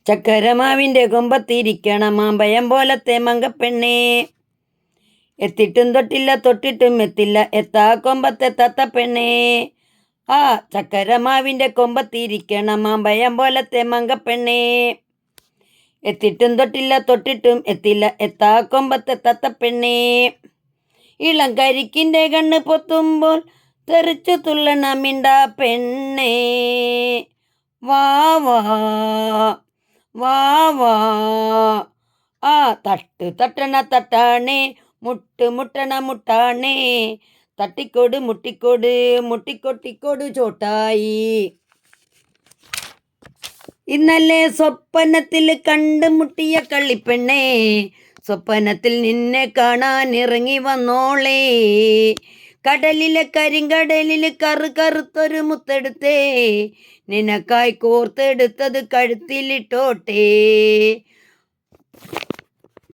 ചക്കരമാവിൻ്റെ കൊമ്പത്തിരിക്കണം മാമ്പയം പോലത്തെ മങ്കപ്പെണ്ണേ. എത്തിട്ടും തൊട്ടില്ല തൊട്ടിട്ടും എത്തില്ല എത്താ കൊമ്പത്തെ തത്തപ്പെണ്ണേ. ആ ചക്കരമാവിൻ്റെ കൊമ്പത്തിരിക്കണം മാമ്പയം പോലത്തെ മങ്കപ്പെണ്ണേ. എത്തിട്ടും തൊട്ടില്ല തൊട്ടിട്ടും എത്തില്ല എത്താ കൊമ്പത്തെ തത്തപ്പെണ്ണേ. ഇളം കരിക്കിൻ്റെ കണ്ണ് പൊത്തുമ്പോൾ തെറിച്ചു തുള്ളണ മിണ്ടാ പെണ്ണേ. വാ വാ വാ വാ. ആ തട്ട് തട്ടണ തട്ടാണേ മുട്ട് മുട്ടണ മുട്ടാണേ. തട്ടിക്കോട് മുട്ടിക്കോട് മുട്ടിക്കൊട്ടിക്കോട് ചോട്ടായി. ഇന്നലെ സ്വപ്നത്തിൽ കണ്ടുമുട്ടിയ കള്ളിപ്പെണ്ണേ. സ്വപ്നത്തിൽ നിന്നെ കാണാൻ ഇറങ്ങി വന്നോളേ. കടലിലെ കരിങ്കടലിൽ കറുത്തൊരു മുത്തെടുത്തേ. നിനക്കായി കോർത്തെടുത്തത് കഴുത്തിലിട്ടോട്ടേ.